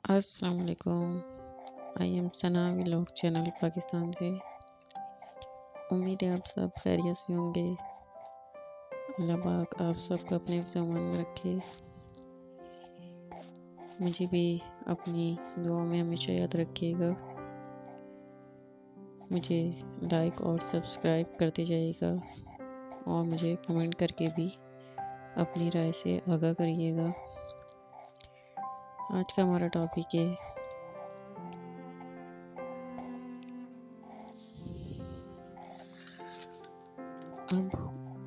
अस्सलाम वालेकुम। I am Sana vlog channel Pakistan से। उम्मीद है आप सब खैरियत से होंगे। अल्लाह पाक आप सबको अपने ज़मान में रखे। मुझे भी अपनी दुआ में हमेशा याद रखिएगा। मुझे लाइक और सब्सक्राइब करते जाइएगा और मुझे कमेंट करके भी अपनी राय से आगाह करिएगा। आज का हमारा टॉपिक है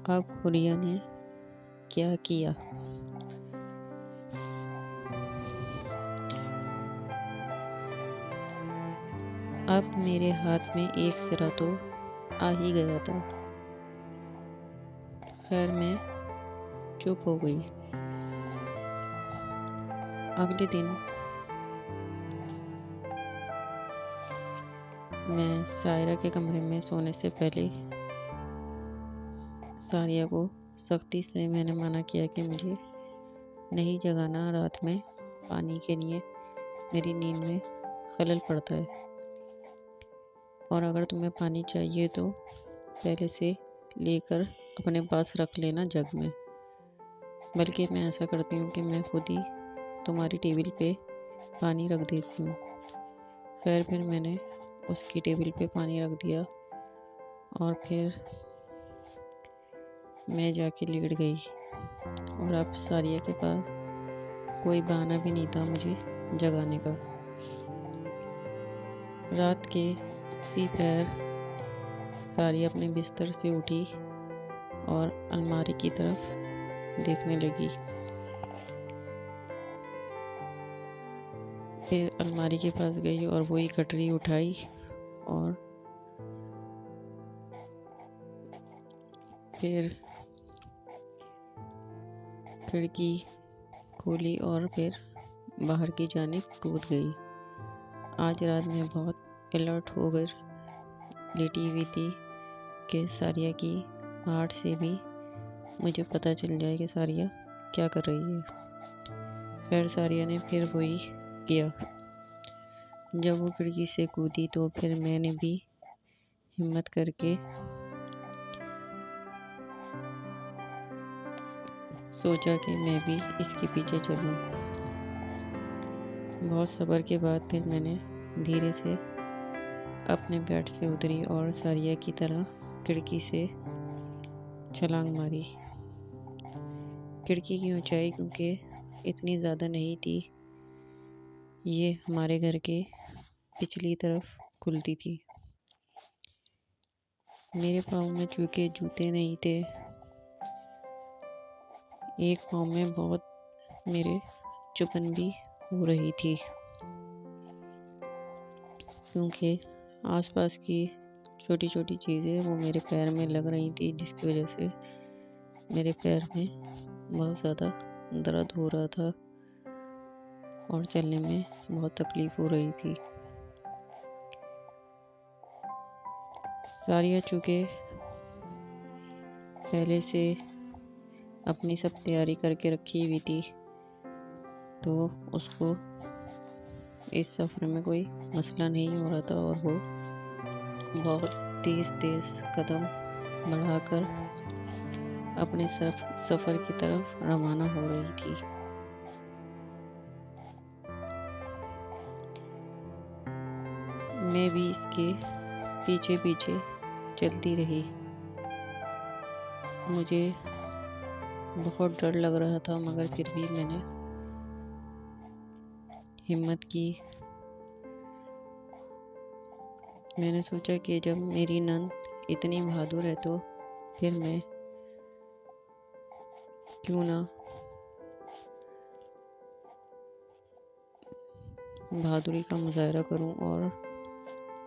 अब हुरिया ने क्या किया। अब मेरे हाथ में एक सिरा तो आ ही गया था। खैर मैं चुप हो गई। अगले दिन मैं सायरा के कमरे में सोने से पहले सारिया को सख्ती से मैंने मना किया कि मुझे नहीं जगाना। रात में पानी के लिए मेरी नींद में खलल पड़ता है और अगर तुम्हें पानी चाहिए तो पहले से लेकर अपने पास रख लेना जग में। बल्कि मैं ऐसा करती हूँ कि मैं खुद ही तुम्हारी टेबल पे पानी रख देती हूँ। खैर फिर मैंने उसकी टेबल पे पानी रख दिया और फिर मैं जाके लेट गई। और अब सारिया के पास कोई बहाना भी नहीं था मुझे जगाने का। रात के उसी पहर सारिया अपने बिस्तर से उठी और अलमारी की तरफ देखने लगी। फिर अलमारी के पास गई और वही कटोरी उठाई और फिर खिड़की खोली और फिर बाहर की जानिब कूद गई। आज रात में बहुत अलर्ट होकर लेटी हुई थी कि सारिया की आहट से भी मुझे पता चल जाए कि सारिया क्या कर रही है। फिर सारिया ने फिर वही किया। जब वो खिड़की से कूदी तो फिर मैंने भी हिम्मत करके सोचा कि मैं भी इसके पीछे चलूं। बहुत सब्र के बाद फिर मैंने धीरे से अपने बेड से उतरी और सारिया की तरह खिड़की से छलांग मारी। खिड़की की ऊंचाई क्योंकि इतनी ज़्यादा नहीं थी, ये हमारे घर के पिछली तरफ खुलती थी। मेरे पाँव में चूंकि जूते नहीं थे, एक पाँव में बहुत मेरे चुभन भी हो रही थी क्योंकि आसपास की छोटी छोटी चीज़ें वो मेरे पैर में लग रही थी, जिसकी वजह से मेरे पैर में बहुत ज़्यादा दर्द हो रहा था और चलने में बहुत तकलीफ़ हो रही थी। सारिया चूँकि पहले से अपनी सब तैयारी करके रखी हुई थी तो उसको इस सफ़र में कोई मसला नहीं हो रहा था और वो बहुत तेज़ तेज़ कदम बढ़ाकर अपने सफ़र की तरफ रवाना हो रही थी। मैं भी इसके पीछे पीछे चलती रही। मुझे बहुत डर लग रहा था मगर फिर भी मैंने हिम्मत की। मैंने सोचा कि जब मेरी नंद इतनी बहादुर है तो फिर मैं क्यों ना बहादुरी का मुजाहरा करूं और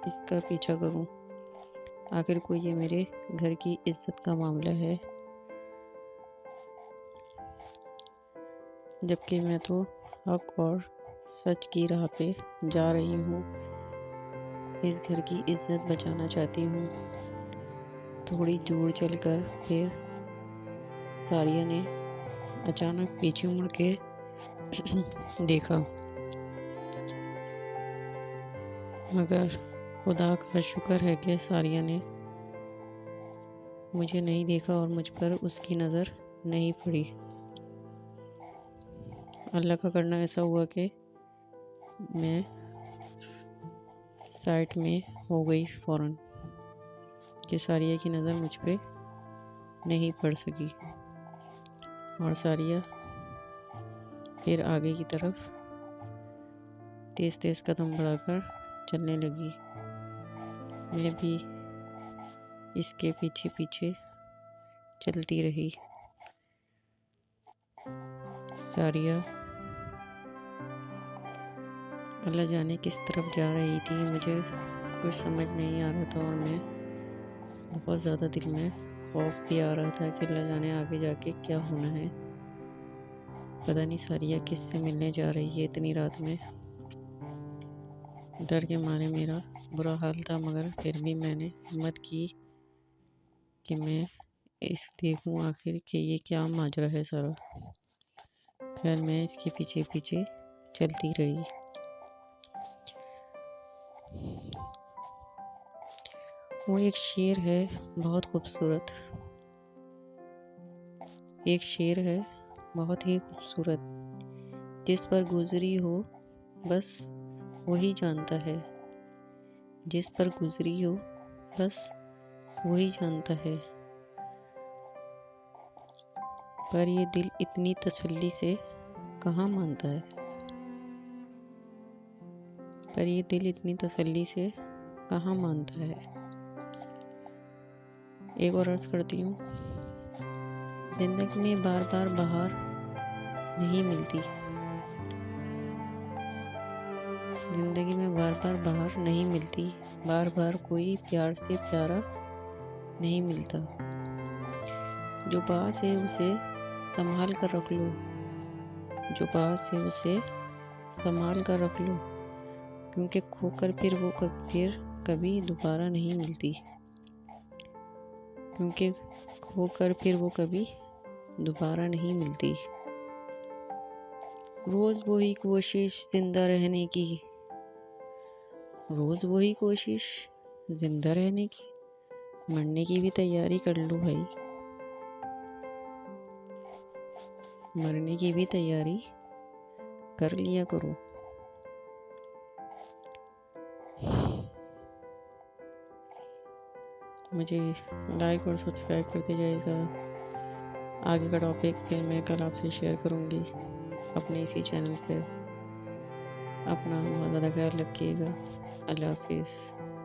इसका पीछा करूं। आखिर कोई ये मेरे घर की इज्जत का मामला है, जबकि मैं तो हक और सच की राह पे जा रही हूँ। इस घर की इज्जत बचाना चाहती हूँ। थोड़ी दूर चलकर फिर सारिया ने अचानक पीछे मुड़ के देखा मगर खुदा का शुक्र है कि सारिया ने मुझे नहीं देखा और मुझ पर उसकी नज़र नहीं पड़ी। अल्लाह का करना ऐसा हुआ कि मैं साइड में हो गई फ़ौरन, कि सारिया की नज़र मुझ पे नहीं पड़ सकी और सारिया फिर आगे की तरफ तेज़ तेज़ कदम बढ़ाकर चलने लगी। मैं भी इसके पीछे पीछे चलती रही। सारिया अल्लाह जाने किस तरफ जा रही थी, मुझे कुछ समझ नहीं आ रहा था और मैं बहुत ज़्यादा दिल में खौफ भी आ रहा था कि अल्लाह जाने आगे जाके क्या होना है। पता नहीं सारिया किससे मिलने जा रही है इतनी रात में। डर के मारे मेरा बुरा हाल था, मगर फिर भी मैंने हिम्मत की कि मैं देखूं आखिर कि ये क्या माजरा है सारा। खैर मैं इसके पीछे पीछे चलती रही। वो एक शेर है बहुत खूबसूरत, एक शेर है बहुत ही खूबसूरत, जिस पर गुजरी हो बस वही जानता है, जिस पर गुजरी हो बस वही जानता है। पर ये दिल इतनी तसल्ली से कहाँ मानता है, पर ये दिल इतनी तसल्ली से कहाँ मानता है। एक और अर्ज करती हूँ, जिंदगी में बार बार बहार नहीं मिलती, जिंदगी में बार बार बहार नहीं मिलती, बार बार कोई प्यार से प्यारा नहीं मिलता। जो पास है उसे संभाल कर रख लो, जो पास है उसे संभाल कर रख लो, क्योंकि खोकर फिर कभी दोबारा नहीं मिलती, क्योंकि खोकर फिर वो कभी दोबारा नहीं मिलती। रोज वही कोशिश जिंदा रहने की, रोज वही कोशिश जिंदा रहने की, मरने की भी तैयारी कर लो भाई, मरने की भी तैयारी कर लिया करो। मुझे लाइक और सब्सक्राइब करते जाइएगा। आगे का टॉपिक फिर मैं कल आपसे शेयर करूँगी अपने इसी चैनल पर। अपना बहुत ज़्यादा ख्याल रखिएगा। अल्लाह हाफिज़।